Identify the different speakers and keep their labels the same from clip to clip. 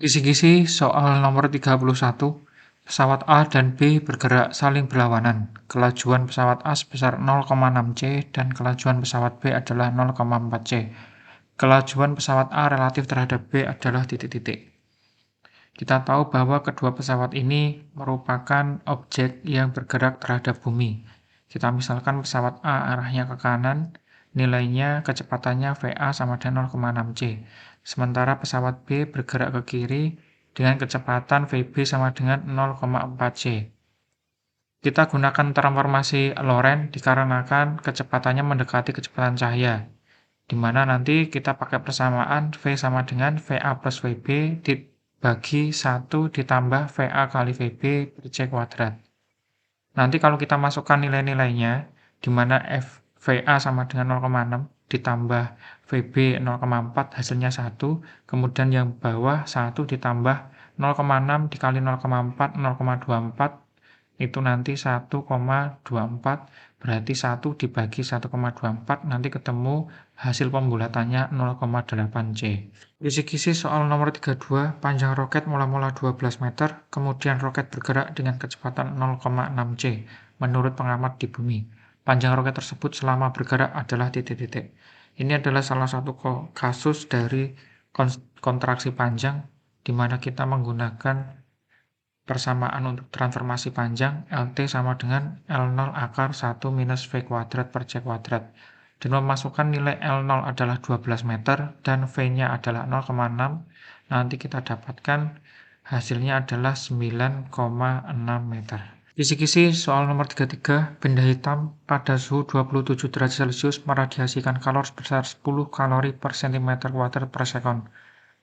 Speaker 1: Kisi-kisi soal nomor 31, pesawat A dan B bergerak saling berlawanan. Kelajuan pesawat A sebesar 0,6 c dan kelajuan pesawat B adalah 0,4 c. Kelajuan pesawat A relatif terhadap B adalah titik-titik. Kita tahu bahwa kedua pesawat ini merupakan objek yang bergerak terhadap bumi. Kita misalkan pesawat A arahnya ke kanan, nilainya kecepatannya VA sama dengan 0,6 c. Sementara pesawat B bergerak ke kiri dengan kecepatan VB sama dengan 0,4 c. Kita gunakan transformasi Lorentz dikarenakan kecepatannya mendekati kecepatan cahaya, di mana nanti kita pakai persamaan V sama dengan VA plus VB dibagi 1 ditambah VA kali VB per C kuadrat. Nanti kalau kita masukkan nilai-nilainya, di mana VA sama dengan 0,6 ditambah VB 0,4 hasilnya 1, kemudian yang bawah 1 ditambah 0,6 dikali 0,4, 0,24, itu nanti 1,24, berarti 1 dibagi 1,24, nanti ketemu hasil pembulatannya 0,8 c. Kisi-kisi soal nomor 32, panjang roket mula-mula 12 meter, kemudian roket bergerak dengan kecepatan 0,6 c, menurut pengamat di bumi. Panjang roket tersebut selama bergerak adalah titik-titik. Ini adalah salah satu kasus dari kontraksi panjang, di mana kita menggunakan persamaan untuk transformasi panjang LT sama dengan L0 akar 1 minus V kuadrat per C kuadrat. Dan memasukkan nilai L0 adalah 12 meter dan V-nya adalah 0,6. Nanti kita dapatkan hasilnya adalah 9,6 meter. Kisi-kisi soal nomor 33, benda hitam pada suhu 27 derajat Celcius meradiasikan kalor sebesar 10 kalori per cm kuadrat per sekon.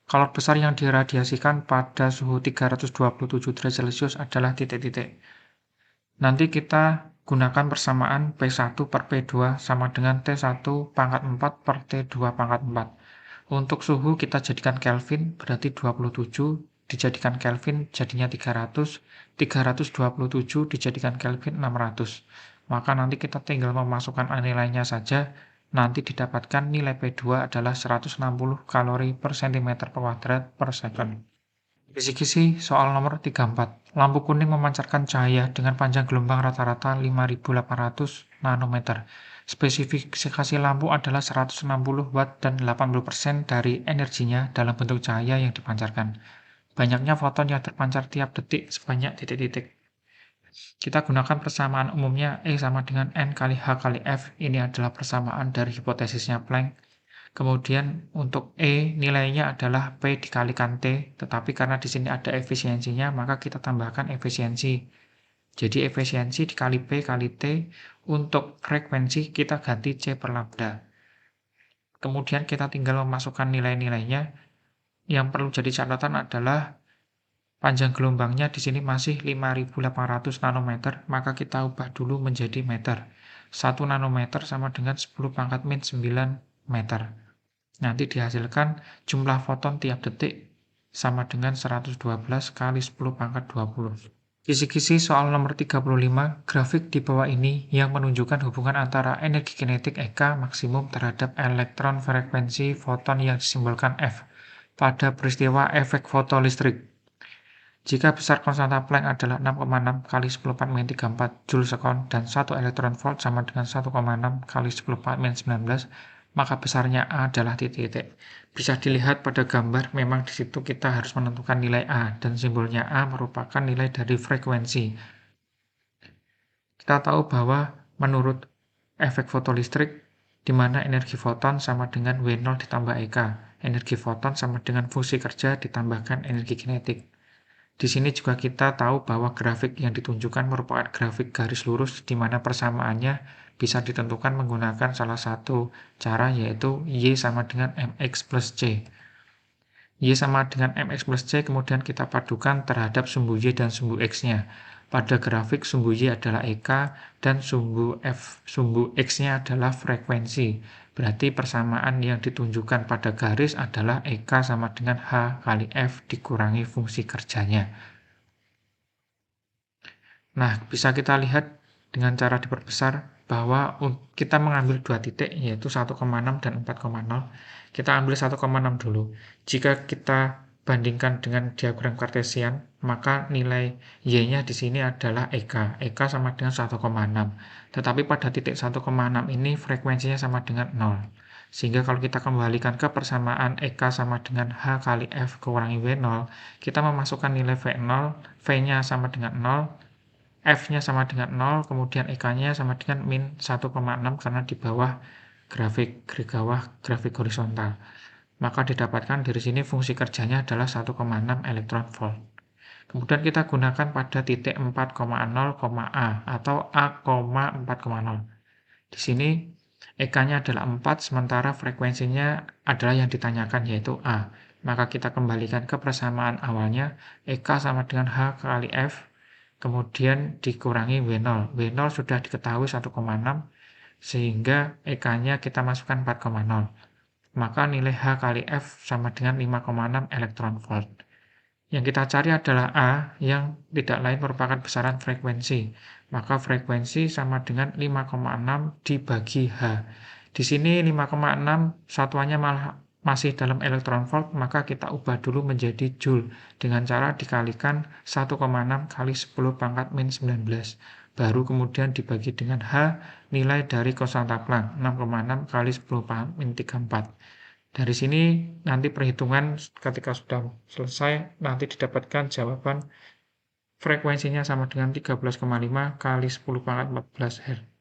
Speaker 1: Kalor besar yang diradiasikan pada suhu 327 derajat Celcius adalah titik-titik. Nanti kita gunakan persamaan P1 per P2 sama dengan T1 pangkat 4 per T2 pangkat 4. Untuk suhu kita jadikan Kelvin, berarti 27 dijadikan Kelvin jadinya 300, 327 dijadikan Kelvin 600. Maka nanti kita tinggal memasukkan nilainya saja. Nanti didapatkan nilai P2 adalah 160 kalori per cm kuadrat per second. Kisi-kisi soal nomor 34. Lampu kuning memancarkan cahaya dengan panjang gelombang rata-rata 5.800 nanometer. Spesifikasi lampu adalah 160 watt dan 80% dari energinya dalam bentuk cahaya yang dipancarkan. Banyaknya foton yang terpancar tiap detik sebanyak titik-titik. Kita gunakan persamaan umumnya E sama dengan N kali H kali F. Ini adalah persamaan dari hipotesisnya Planck. Kemudian untuk E nilainya adalah P dikalikan T, tetapi karena di sini ada efisiensinya, maka kita tambahkan efisiensi. Jadi efisiensi dikali P kali T, untuk frekuensi kita ganti C per lambda. Kemudian kita tinggal memasukkan nilai-nilainya. Yang perlu jadi catatan adalah panjang gelombangnya di sini masih 5.800 nanometer, maka kita ubah dulu menjadi meter. 1 nanometer sama dengan 10 pangkat min 9 meter. Nanti dihasilkan jumlah foton tiap detik sama dengan 112 kali 10 pangkat 20. Kisi-kisi soal nomor 35, grafik di bawah ini yang menunjukkan hubungan antara energi kinetik EK maksimum terhadap elektron frekuensi foton yang disimbolkan F pada peristiwa efek fotolistrik. Jika besar konstanta Planck adalah 6,6 kali 10⁻34 Joule sekon dan 1 elektron volt sama dengan 1,6 kali 10⁻19, maka besarnya A adalah titik-titik. Bisa dilihat pada gambar, memang di situ kita harus menentukan nilai A, dan simbolnya A merupakan nilai dari frekuensi. Kita tahu bahwa menurut efek fotolistrik, di mana energi foton sama dengan W0 ditambah EK. Energi foton sama dengan fungsi kerja ditambahkan energi kinetik. Di sini juga kita tahu bahwa grafik yang ditunjukkan merupakan grafik garis lurus di mana persamaannya bisa ditentukan menggunakan salah satu cara, yaitu Y sama dengan MX plus C. Y sama dengan MX plus C kemudian kita padukan terhadap sumbu Y dan sumbu X-nya. Pada grafik sumbu Y adalah EK dan sumbu X-nya adalah frekuensi. Berarti persamaan yang ditunjukkan pada garis adalah EK sama dengan H kali F dikurangi fungsi kerjanya. Nah, bisa kita lihat dengan cara diperbesar bahwa kita mengambil dua titik, yaitu 1,6 dan 4,0. Kita ambil 1,6 dulu. Jika kita bandingkan dengan diagram kartesian, maka nilai Y-nya di sini adalah EK. EK sama dengan 1,6. Tetapi pada titik 1,6 ini frekuensinya sama dengan 0. Sehingga kalau kita kembalikan ke persamaan EK sama dengan H kali F kurangi W0, kita memasukkan nilai V0, V-nya sama dengan 0, F-nya sama dengan 0, kemudian EK-nya sama dengan min 1,6 karena di bawah grafik horizontal. Maka didapatkan dari sini fungsi kerjanya adalah 1,6 elektron volt. Kemudian kita gunakan pada titik 4,0, A atau A,4,0. Di sini EK-nya adalah 4, sementara frekuensinya adalah yang ditanyakan yaitu A. Maka kita kembalikan ke persamaan awalnya, EK sama dengan H kali F, kemudian dikurangi W0. W0 sudah diketahui 1,6, sehingga EK-nya kita masukkan 4,0. Maka nilai H kali F sama dengan 5,6 elektron volt. Yang kita cari adalah A, yang tidak lain merupakan besaran frekuensi. Maka frekuensi sama dengan 5,6 dibagi H. Di sini 5,6 satuannya malah masih dalam elektron volt, maka kita ubah dulu menjadi joule dengan cara dikalikan 1,6 kali 10 pangkat min 19. Baru kemudian dibagi dengan H, nilai dari konstanta Planck, 6,6 kali 10 pangkat min 34. Dari sini nanti perhitungan ketika sudah selesai, nanti didapatkan jawaban frekuensinya sama dengan 13,5 kali 10 pangkat 14 Hz.